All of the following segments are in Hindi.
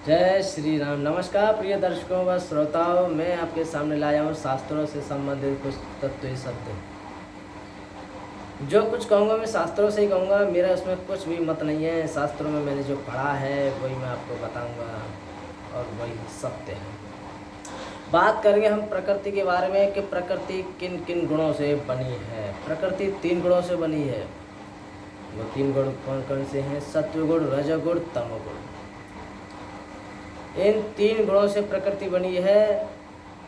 जय श्री राम। नमस्कार प्रिय दर्शकों व श्रोताओं, मैं आपके सामने लाया हूँ शास्त्रों से संबंधित कुछ तत्व शब्द। जो कुछ कहूँगा मैं शास्त्रों से ही कहूँगा, मेरा उसमें कुछ भी मत नहीं है। शास्त्रों में मैंने जो पढ़ा है वही मैं आपको बताऊँगा और वही सत्य है। बात करेंगे हम प्रकृति के बारे में कि प्रकृति किन किन गुणों से बनी है। प्रकृति 3 गुणों से बनी है। वो 3 गुण कौन कौन से हैं? सत्वगुण, रजोगुण, तमोगुण। इन 3 गुणों से प्रकृति बनी है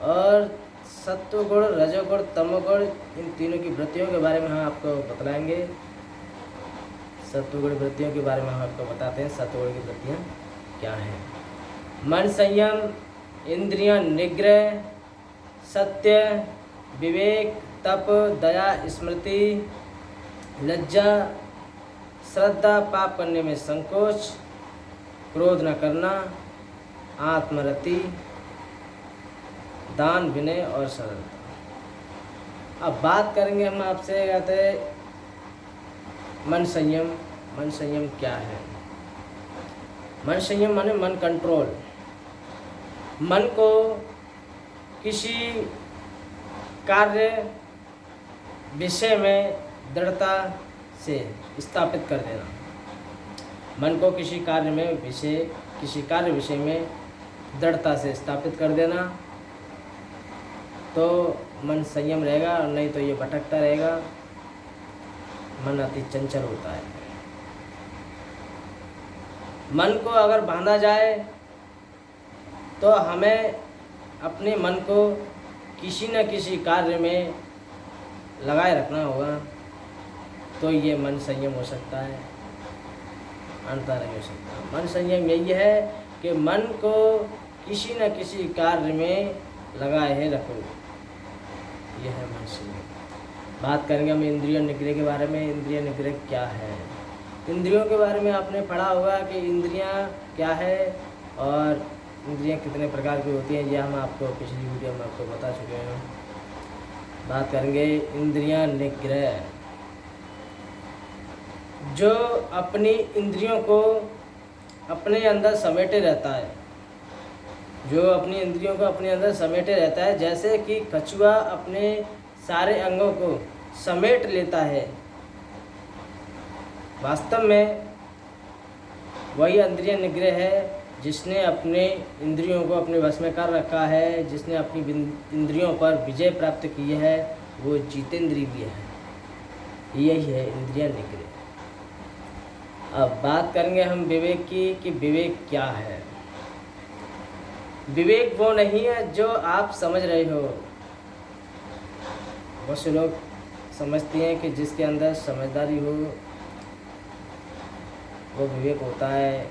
और सत्वगुण, रजोगुण, तमोगुण, इन तीनों की वृत्तियों के बारे में हम आपको बतलाएंगे। सत्वगुण वृत्तियों के बारे में हम आपको बताते हैं। सत्वगुण की वृत्तियाँ क्या हैं? मन संयम, इंद्रियां निग्रह, सत्य, विवेक, तप, दया, स्मृति, लज्जा, श्रद्धा, पाप करने में संकोच, क्रोध न करना, आत्मरति, दान, विनय और सरलता। अब बात करेंगे हम आपसे, कहते हैं मन संयम। मन संयम क्या है? मन संयम माने मन कंट्रोल। मन को किसी कार्य विषय में दृढ़ता से स्थापित कर देना। मन को किसी कार्य विषय में दृढ़ता से स्थापित कर देना, तो मन संयम रहेगा, और नहीं तो ये भटकता रहेगा। मन अति चंचल होता है। मन को अगर बांधा जाए तो हमें अपने मन को किसी न किसी कार्य में लगाए रखना होगा, तो ये मन संयम हो सकता है, अन्यथा नहीं हो सकता। मन संयम यही है कि मन को किसी न किसी कार्य में लगाए है रखो, यह है मन संयम। बात करेंगे हम इंद्रिय निग्रह के बारे में। इंद्रिय निग्रह क्या है? इंद्रियों के बारे में आपने पढ़ा होगा कि इंद्रियां क्या है और इंद्रियां कितने प्रकार की होती हैं। यह हम आपको पिछली वीडियो में आपको बता चुके हैं। बात करेंगे इंद्रियां निग्रह। जो अपनी इंद्रियों को अपने अंदर समेटे रहता है, जो अपनी इंद्रियों को अपने अंदर समेटे रहता है, जैसे कि कछुआ अपने सारे अंगों को समेट लेता है, वास्तव में वही इंद्रिय निग्रह है जिसने अपने इंद्रियों को अपने वश में कर रखा है, जिसने अपनी इंद्रियों पर विजय प्राप्त की है, वो जितेंद्रिय भी है। यही है इंद्रिय निग्रह। अब बात करेंगे हम विवेक की कि विवेक क्या है। विवेक वो नहीं है जो आप समझ रहे हो। बहुत से लोग समझते हैं कि जिसके अंदर समझदारी हो वो विवेक होता है।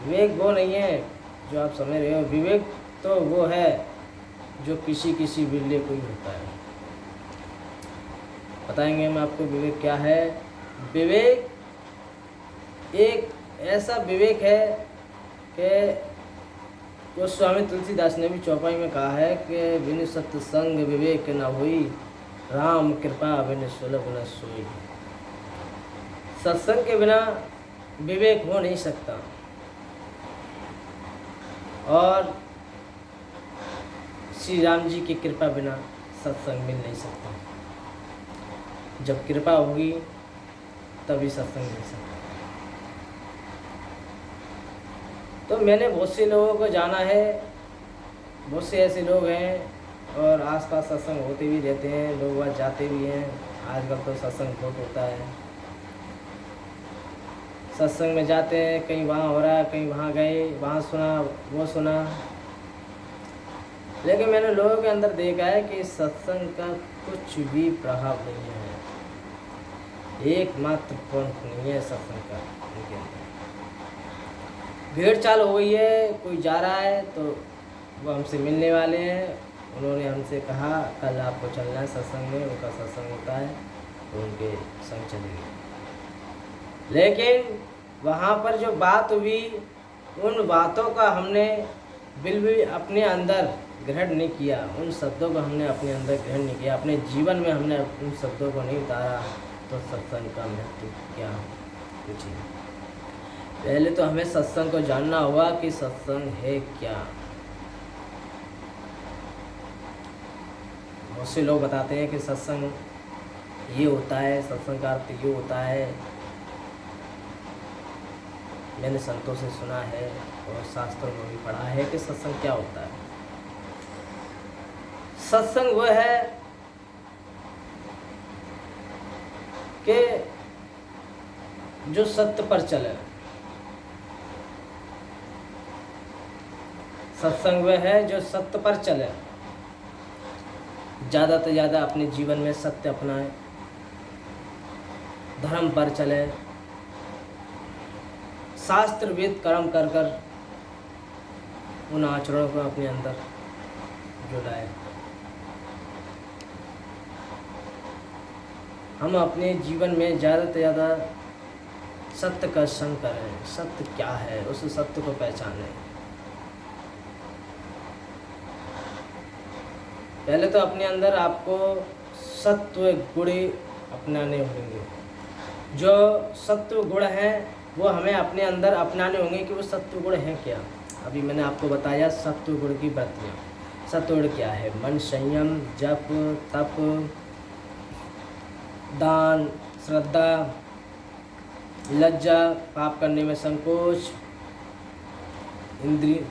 विवेक वो नहीं है जो आप समझ रहे हो। विवेक तो वो है जो किसी बिल्ले को ही होता है। बताएंगे हम आपको विवेक क्या है। विवेक एक ऐसा विवेक है कि वो स्वामी तुलसीदास ने भी चौपाई में कहा है कि बिनु सत्संग विवेक न हुई, राम कृपा बिनु सुलभ न सोई। सत्संग के बिना विवेक हो नहीं सकता और श्री राम जी की कृपा बिना सत्संग मिल नहीं सकता। जब कृपा होगी तभी सत्संग मिल सकता। तो मैंने बहुत से लोगों को जाना है, बहुत से ऐसे लोग हैं और आसपास सत्संग होते भी रहते हैं, लोग वहाँ जाते भी हैं। आजकल तो सत्संग बहुत होता है, सत्संग में जाते हैं, कहीं वहाँ हो रहा है, कहीं वहाँ गए, वहाँ सुना, वो सुना। लेकिन मैंने लोगों के अंदर देखा है कि सत्संग का कुछ भी प्रभाव नहीं है, एकमात्र पॉइंट नहीं है सत्संग का उनके अंदर। भीड़ चाल हो गई है, कोई जा रहा है तो वो हमसे मिलने वाले हैं, उन्होंने हमसे कहा कल आपको चलना है सत्संग में, उनका सत्संग होता है तो उनके संग चलेंगे। लेकिन वहाँ पर जो बात हुई, उन बातों का हमने बिल्कुल अपने अंदर ग्रहण नहीं किया, उन शब्दों को हमने अपने अंदर ग्रहण नहीं किया, अपने जीवन में हमने उन शब्दों को नहीं उतारा, तो सत्संग का महत्व क्या? कुछ नहीं। पहले तो हमें सत्संग को जानना होगा कि सत्संग है क्या। बहुत से लोग बताते हैं कि सत्संग ये होता है, सत्संग का अर्थ ये होता है। मैंने संतों से सुना है और शास्त्रों में भी पढ़ा है कि सत्संग क्या होता है। सत्संग वो है कि जो सत्य पर चले। सत्संग वह है जो सत्य पर चले, ज़्यादा से ज़्यादा अपने जीवन में सत्य अपनाए, धर्म पर चले, शास्त्र वेद कर्म कर कर उन आचरणों को अपने अंदर जो लाए। हम अपने जीवन में ज़्यादा से ज़्यादा सत्य का संग करें। सत्य क्या है, उस सत्य को पहचानें। पहले तो अपने अंदर आपको सत्व गुण अपनाने होंगे। जो सत्व गुण हैं वो हमें अपने अंदर अपनाने होंगे कि वो सत्व गुण हैं क्या। अभी मैंने आपको बताया सत्व गुण की वृत्तियाँ। सत्व गुण क्या है? मन, संयम, जप, तप, दान, श्रद्धा, लज्जा, पाप करने में संकोच, इंद्रिय,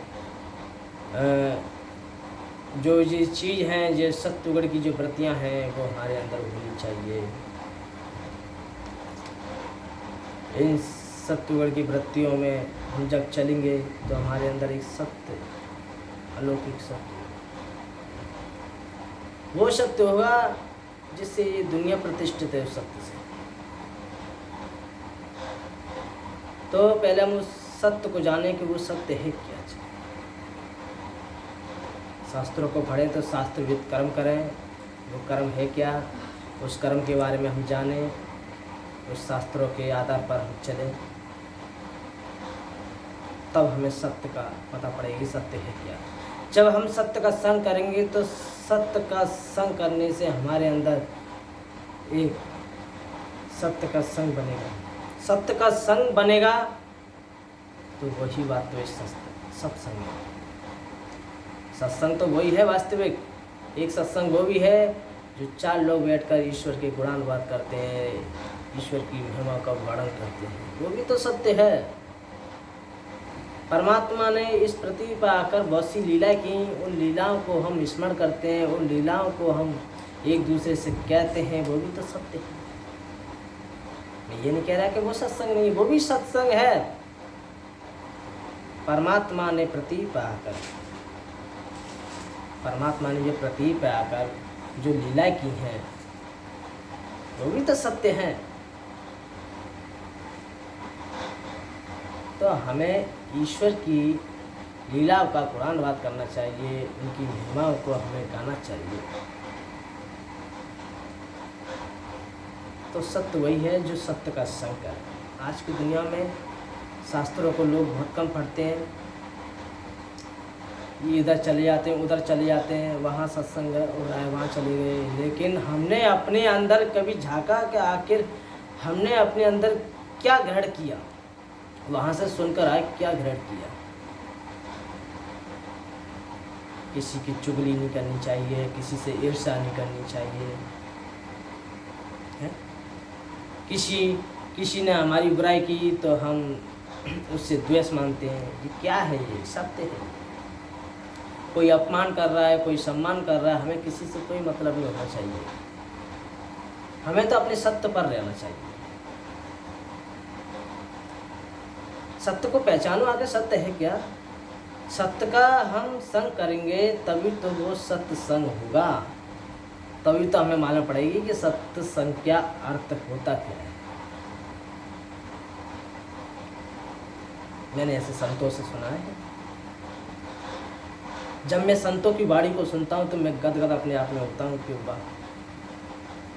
जो ये चीज़ हैं, ये सत्वगुण की जो वृत्तियाँ हैं वो हमारे अंदर होनी चाहिए। इन सत्वगुण की वृत्तियों में हम जब चलेंगे तो हमारे अंदर एक सत्य, अलौकिक सत्य, वो सत्य होगा जिससे ये दुनिया प्रतिष्ठित है। उस सत्य से तो पहले हम उस सत्य को जानें कि वो सत्य है क्या। शास्त्रों को पढ़ें तो शास्त्रविद कर्म करें, वो कर्म है क्या, उस कर्म के बारे में हम जानें, उस शास्त्रों के आधार पर हम चलें, तब हमें सत्य का पता पड़ेगी सत्य है क्या। जब हम सत्य का संग करेंगे तो सत्य का संग करने से हमारे अंदर एक सत्य का संग बनेगा। सत्य का संग बनेगा तो वही बात तो सत्संग है। सत्संग तो वही है वास्तविक। एक सत्संग वो भी है जो चार लोग बैठकर ईश्वर के गुणानुवाद करते हैं, ईश्वर की महिमा का वर्णन करते हैं, वो भी तो सत्य है। परमात्मा ने इस पृथ्वी पर आकर बहुत सी लीला की, उन लीलाओं को हम स्मरण करते हैं, उन लीलाओं को हम एक दूसरे से कहते हैं, वो भी तो सत्य है। मैं ये नहीं कह रहा कि वो सत्संग नहीं, वो भी सत्संग है। परमात्मा ने पृथ्वी पर आकर, परमात्मा ने जो पृथ्वी पर आकर जो लीला की हैं वो भी तो सत्य हैं। तो हमें ईश्वर की लीलाओं का गुणानुवाद करना चाहिए, उनकी महिमाओं को हमें गाना चाहिए। तो सत्य वही है जो सत्य का संग है। आज की दुनिया में शास्त्रों को लोग बहुत कम पढ़ते हैं, इधर चले जाते हैं, उधर चले जाते हैं, वहाँ सत्संग हो रहा है वहाँ चले गए। लेकिन हमने अपने अंदर कभी झांका कि आखिर हमने अपने अंदर क्या ग्रहण किया, वहाँ से सुनकर आए क्या ग्रहण किया। किसी की चुगली नहीं करनी चाहिए, किसी से ईर्ष्या नहीं करनी चाहिए है? किसी ने हमारी बुराई की तो हम उससे द्वेष मानते हैं। ये क्या है? ये सत्य है। कोई अपमान कर रहा है, कोई सम्मान कर रहा है, हमें किसी से कोई मतलब नहीं होना चाहिए। हमें तो अपने सत्य पर रहना चाहिए। सत्य को पहचानो, आगे सत्य है क्या। सत्य का हम संग करेंगे तभी तो वो सत्य संग होगा, तभी तो हमें मालूम पड़ेगी कि सत्य संग क्या अर्थ होता क्या है। मैंने ऐसे संतों से सुना है। जब मैं संतों की वाणी को सुनता हूँ तो मैं गदगद अपने आप में होता हूँ कि वाह,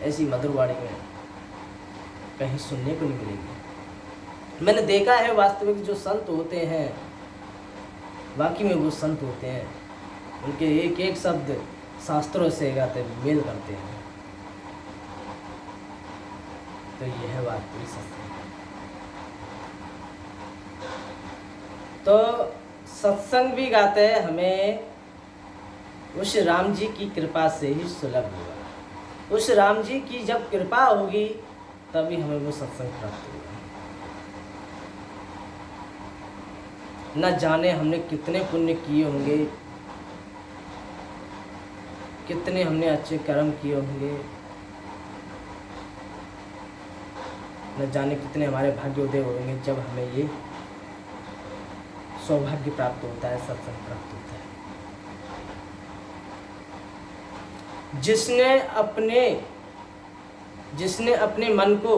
ऐसी मधुर वाणी में कहीं सुनने को नहीं मिलेगी। मैंने देखा है वास्तविक जो संत होते हैं वाकई में वो संत होते हैं, उनके एक एक शब्द शास्त्रों से गाते मेल करते हैं। तो यह है वास्तविक सत्संग। तो सत्संग भी गाते हैं हमें उस राम जी की कृपा से ही सुलभ होगा। उस राम जी की जब कृपा होगी तभी हमें वो सत्संग प्राप्त होगा। न जाने हमने कितने पुण्य किए होंगे, कितने हमने अच्छे कर्म किए होंगे, न जाने कितने हमारे भाग्योदय होंगे जब हमें ये सौभाग्य प्राप्त होता है, सत्संग प्राप्त होता है। जिसने अपने मन को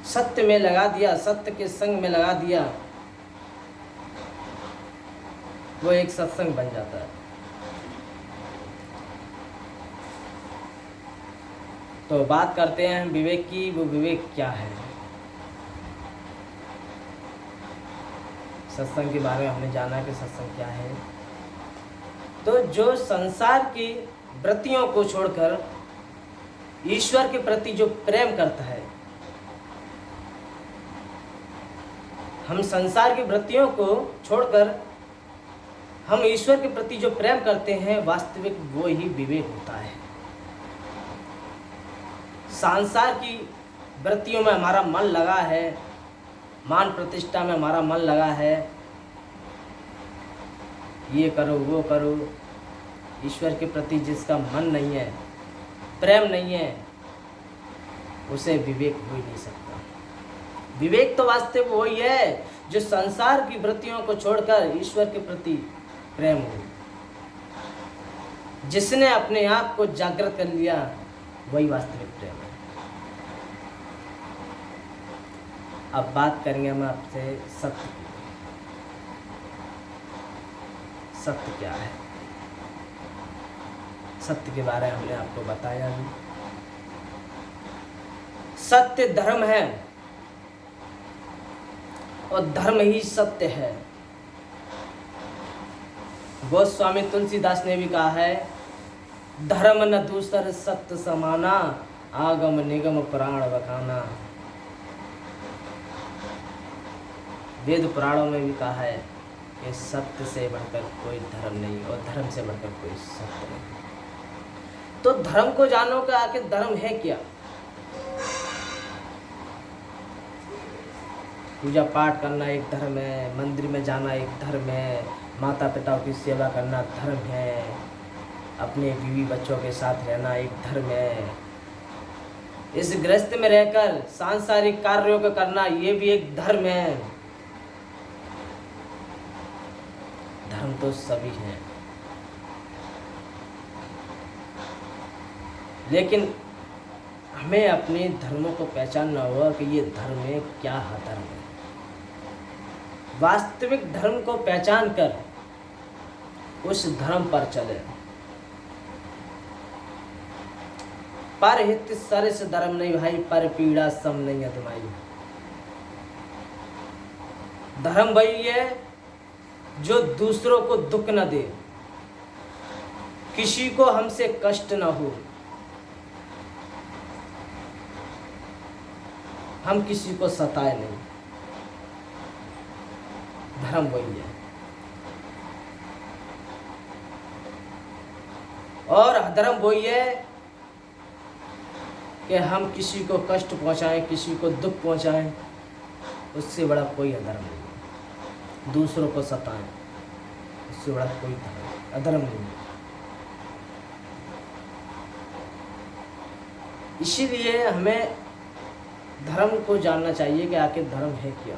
सत्य में लगा दिया, सत्य के संग में लगा दिया, वो एक सत्संग बन जाता है। तो बात करते हैं विवेक की। वो विवेक क्या है? सत्संग के बारे में हमने जाना कि सत्संग क्या है। तो जो संसार की वृत्तियों को छोड़कर ईश्वर के प्रति जो प्रेम करता है, हम संसार की वृत्तियों को छोड़कर हम ईश्वर के प्रति जो प्रेम करते हैं, वास्तविक वो ही विवेक होता है। संसार की वृत्तियों में हमारा मन लगा है, मान प्रतिष्ठा में हमारा मन लगा है, ये करो वो करो, ईश्वर के प्रति जिसका मन नहीं है, प्रेम नहीं है, उसे विवेक हो ही नहीं सकता। विवेक तो वास्तव वही है जो संसार की वृत्तियों को छोड़कर ईश्वर के प्रति प्रेम हो। जिसने अपने आप को जागृत कर लिया वही वास्तविक प्रेम है। अब बात करेंगे हम आपसे सत्य की। सत्य क्या है? सत्य के बारे में हमने आपको बताया भी। सत्य धर्म है और धर्म ही सत्य है। गोस्वामी तुलसीदास ने भी कहा है, धर्म न दूसर सत्य समाना, आगम निगम पुराण बखाना। वेद पुराणों में भी कहा है कि सत्य से बढ़कर कोई धर्म नहीं और धर्म से बढ़कर कोई सत्य नहीं। तो धर्म को जानो कि आखिर धर्म है क्या। पूजा पाठ करना एक धर्म है, मंदिर में जाना एक धर्म है, माता पिता की सेवा करना धर्म है, अपने बीवी बच्चों के साथ रहना एक धर्म है, इस गृहस्थ में रहकर सांसारिक कार्यों को करना ये भी एक धर्म है। धर्म तो सभी हैं, लेकिन हमें अपने धर्मों को पहचानना होगा कि ये धर्म है, क्या धर्म है। वास्तविक धर्म को पहचान कर उस धर्म पर चले। पर हित सरस धर्म नहीं भाई, पर पीड़ा सम नहीं अधमाई। धर्म वही है जो दूसरों को दुख न दे, किसी को हमसे कष्ट न हो, हम किसी को सताए नहीं। धर्म वही है। और अधर्म वही है कि हम किसी को कष्ट पहुंचाएं, किसी को दुख पहुंचाएं, उससे बड़ा कोई अधर्म नहीं है। दूसरों को सताएं, उससे बड़ा कोई अधर्म नहीं है। इसीलिए हमें धर्म को जानना चाहिए कि आखिर धर्म है क्या।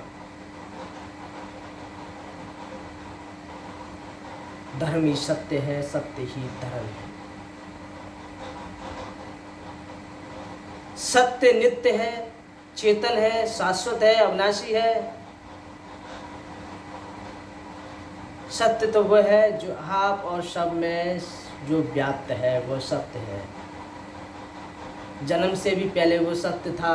धर्म ही सत्य है, सत्य ही धर्म है। सत्य नित्य है, चेतन है, शाश्वत है, अविनाशी है। सत्य तो वह है जो आप और सब में जो व्याप्त है, वो सत्य है। जन्म से भी पहले वो सत्य था,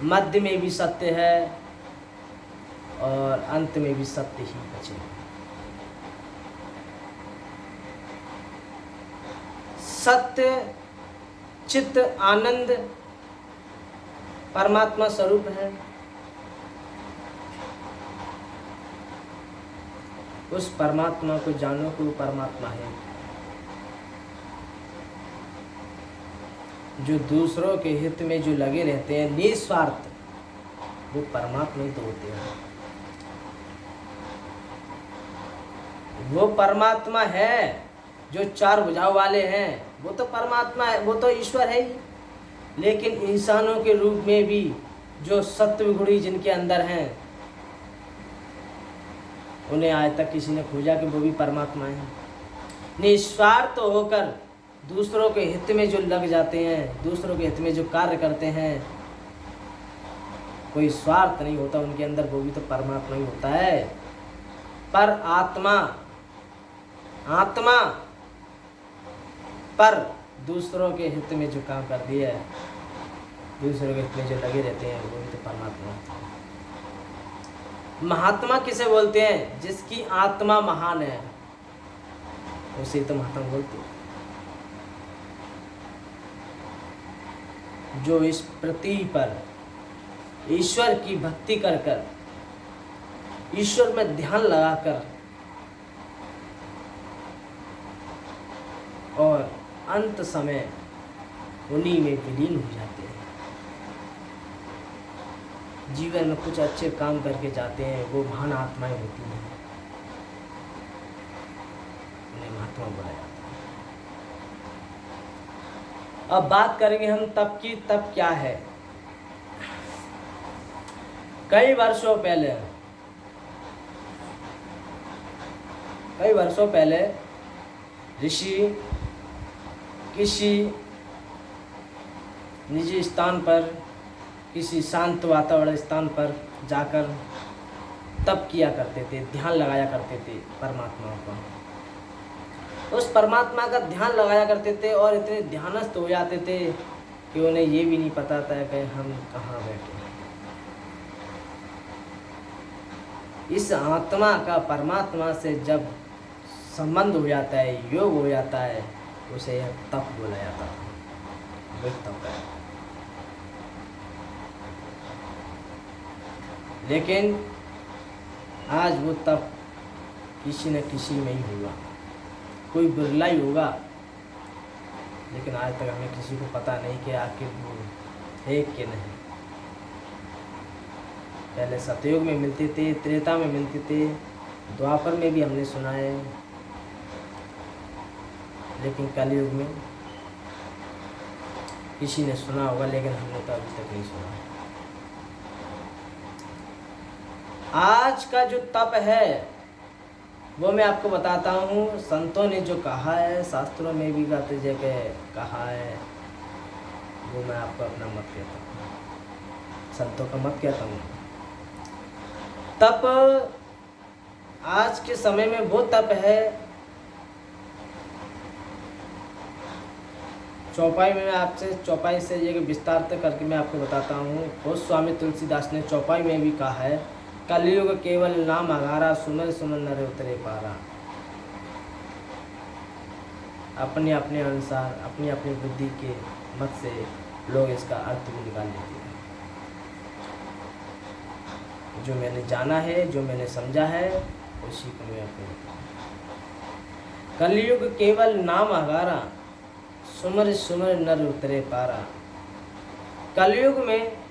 मध्य में भी सत्य है और अंत में भी सत्य ही बचेगा। सत्य चित्त आनंद परमात्मा स्वरूप है। उस परमात्मा को जानो कि वो परमात्मा है, जो दूसरों के हित में जो लगे रहते हैं निस्वार्थ, वो परमात्मा ही तो होते हैं। वो परमात्मा है जो चार भुजाओं वाले हैं, वो तो परमात्मा है, वो तो ईश्वर है ही। लेकिन इंसानों के रूप में भी जो सत्व गुणी जिनके अंदर हैं, उन्हें आज तक किसी ने खोजा कि वो भी परमात्मा है। निस्वार्थ होकर दूसरों के हित में जो लग जाते हैं, दूसरों के हित में जो कार्य करते हैं, कोई स्वार्थ नहीं होता उनके अंदर, वो भी तो परमात्मा ही होता है। पर आत्मा पर दूसरों के हित में जो काम कर दिया है, दूसरों के हित में जो लगे रहते हैं, वो भी तो परमात्मा होता है। महात्मा किसे बोलते हैं? जिसकी आत्मा महान है, उसे तो महात्मा बोलते हैं। जो इस पृथ्वी पर ईश्वर की भक्ति कर कर, ईश्वर में ध्यान लगाकर और अंत समय उन्हीं में विलीन हो जाते हैं, जीवन में कुछ अच्छे काम करके जाते हैं, वो महान आत्माएं होती हैं, उन्हें महात्मा बोला जाता है। अब बात करेंगे हम तप की। तप क्या है? कई वर्षों पहले ऋषि किसी निजी स्थान पर, किसी शांत वातावरण स्थान पर जाकर तप किया करते थे, ध्यान लगाया करते थे परमात्मा का। उस परमात्मा का ध्यान लगाया करते थे और इतने ध्यानस्थ हो जाते थे कि उन्हें ये भी नहीं पता था कि हम कहाँ बैठे हैं। इस आत्मा का परमात्मा से जब संबंध हो जाता है, योग हो जाता है, उसे तप बोला जाता है। वही तप है। लेकिन आज वो तप किसी न किसी में ही होगा, कोई बिरला ही होगा, लेकिन आज तक हमें किसी को पता नहीं कि आखिर वो है कि नहीं। पहले सतयुग में मिलते थे, त्रेता में मिलते थे, द्वापर में भी हमने सुना है, लेकिन कलयुग में किसी ने सुना होगा, लेकिन हमने तो अभी तक नहीं सुना। आज का जो तप है वो मैं आपको बताता हूँ। संतों ने जो कहा है, शास्त्रों में भी गाते जगह कहा है, वो मैं आपको अपना मत कहता हूँ, संतों का मत कहता हूँ। तप आज के समय में वो तप है, चौपाई में आपसे चौपाई से ये विस्तार करके मैं आपको बताता हूँ। गोस्वामी तुलसीदास ने चौपाई में भी कहा है, कलयुग केवल नाम अगारा, सुमर सुमर नर उतरे पारा। अपने अपने अनुसार, अपनी अपनी बुद्धि के मत से लोग इसका अर्थ भी निकाल लेते हैं। जो मैंने जाना है, जो मैंने समझा है, उसी को मैं आपको बताऊँ। कलयुग केवल नाम अगारा, सुमर सुमर नर उतरे पारा। कलयुग में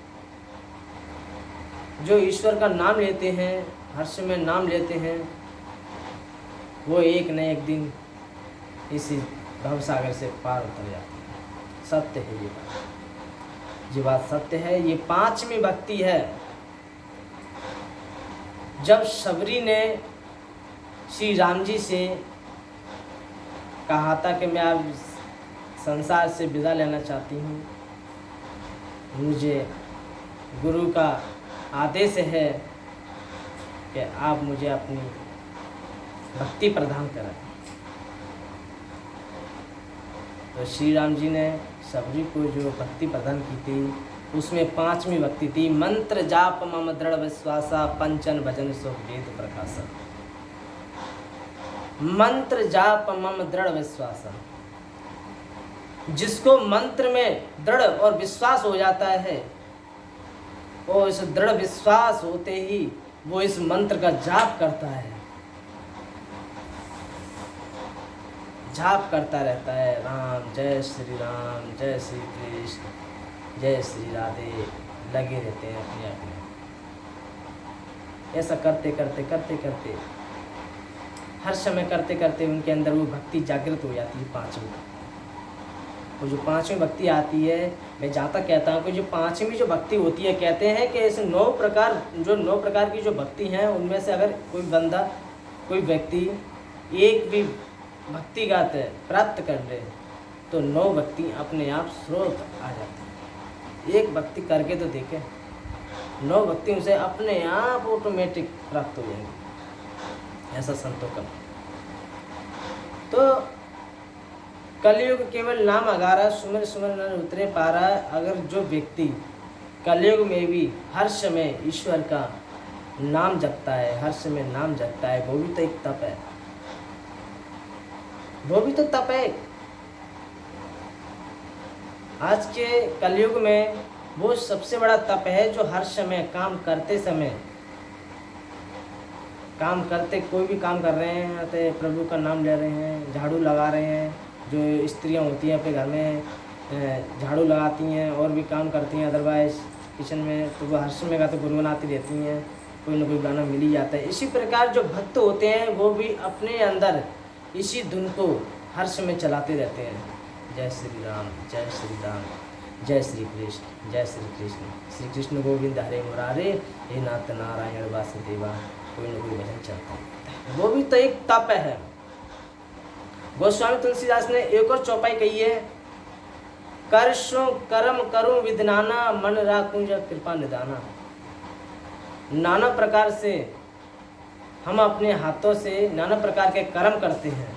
जो ईश्वर का नाम लेते हैं, हर समय नाम लेते हैं, वो एक न एक दिन इसी भवसागर से पार उतर जाते हैं। सत्य है ये बात, ये बात सत्य है। ये पांचवी भक्ति है। जब शबरी ने श्री राम जी से कहा था कि मैं अब संसार से विदा लेना चाहती हूँ, मुझे गुरु का आदेश है कि आप मुझे अपनी भक्ति प्रदान करें, तो श्री राम जी ने शबरी को जो भक्ति प्रदान की थी, उसमें पांचवी भक्ति थी, मंत्र जाप मम दृढ़ विश्वासा, पंचन भजन सुख वेद प्रकाशा। मंत्र जाप मम दृढ़ विश्वासा। जिसको मंत्र में दृढ़ और विश्वास हो जाता है, और इस दृढ़ विश्वास होते ही वो इस मंत्र का जाप करता है, जाप करता रहता है, राम जय श्री राम, जय श्री कृष्ण, जय श्री राधे, लगे रहते हैं अपने अपने। ऐसा करते करते करते करते हर समय करते करते उनके अंदर वो भक्ति जागृत हो जाती है पांचवी। वो जो पांचवी भक्ति आती है, मैं जहाँ तक कहता हूँ कि जो पांचवी जो भक्ति होती है, कहते हैं कि ऐसे 9 प्रकार की जो भक्ति हैं, उनमें से अगर कोई बंदा कोई व्यक्ति एक भी भक्तिगत प्राप्त कर ले तो 9 भक्ति अपने आप स्रोत आ जाती है। एक भक्ति करके तो देखें, 9 भक्ति उसे अपने आप ऑटोमेटिक प्राप्त हो जाएंगी, ऐसा संतों का। तो कलयुग केवल नाम अगारा, सुमिर सुमिर नर उतरे पारा। अगर जो व्यक्ति कलयुग में भी हर समय ईश्वर का नाम जपता है, हर समय नाम जपता है, वो भी तो एक तप है, वो भी तो तप है। आज के कलयुग में वो सबसे बड़ा तप है जो हर समय काम करते समय, काम करते कोई भी काम कर रहे हैं तो प्रभु का नाम ले रहे हैं, झाड़ू लगा रहे हैं। जो स्त्रियां होती हैं अपने घर में झाड़ू लगाती हैं और भी काम करती हैं अदरवाइज किचन में, तो वो हर समय का तो गुनगुनाती रहती हैं, कोई ना कोई गाना मिल ही जाता है। इसी प्रकार जो भक्त होते हैं वो भी अपने अंदर इसी धुन को हर समय चलाते रहते हैं, जय श्री राम, जय श्री राम, जय श्री कृष्ण, जय श्री कृष्ण, श्री कृष्ण गोविंद हरे मुरारे, हे नाथ नारायण वासुदेवा, कोई ना कोई भजन चलता है। वो भी तो एक तप है। गोस्वामी तुलसीदास ने एक और चौपाई कही है, करशो कर्म करूं विधनाना, मन राखूं जब कृपा निदाना। नाना प्रकार से हम अपने हाथों से नाना प्रकार के कर्म करते हैं,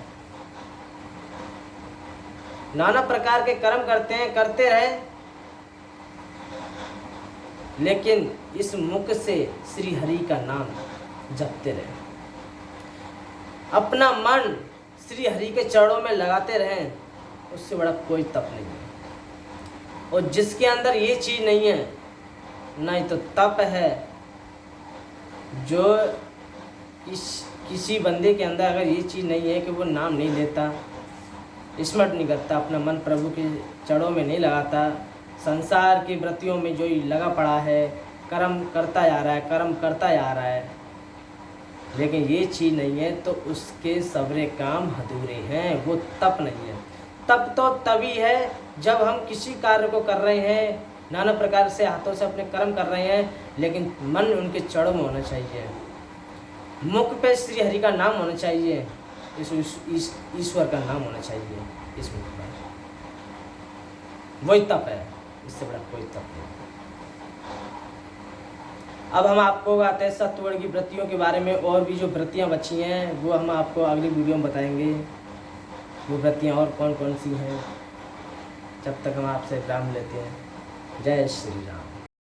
नाना प्रकार के कर्म करते हैं, करते रहे, लेकिन इस मुख से श्री हरि का नाम जपते रहे, अपना मन श्री हरि के चरणों में लगाते रहें, उससे बड़ा कोई तप नहीं है। और जिसके अंदर ये चीज़ नहीं है, नहीं तो तप है। जो किसी बंदे के अंदर अगर ये चीज़ नहीं है कि वो नाम नहीं लेता, स्मरण नहीं करता, अपना मन प्रभु के चरणों में नहीं लगाता, संसार की वृत्तियों में जो लगा पड़ा है, कर्म करता जा रहा है, कर्म करता जा रहा है, लेकिन ये चीज़ नहीं है, तो उसके सबरे काम अधूरे हैं, वो तप नहीं है। तप तो तभी है जब हम किसी कार्य को कर रहे हैं, नाना प्रकार से हाथों से अपने कर्म कर रहे हैं, लेकिन मन उनके चरणों में होना चाहिए, मुख पे श्री हरि का नाम होना चाहिए, ईश्वर का नाम होना चाहिए इस मुख पर, वही तप है, इससे बड़ा कोई तप नहीं। अब हम आपको आते हैं सत्वगुण की वृत्तियों के बारे में, और भी जो वृत्तियाँ बची हैं वो हम आपको अगली वीडियो में बताएंगे, वो वृत्तियाँ और कौन कौन सी हैं। जब तक हम आपसे विराम लेते हैं, जय श्री राम।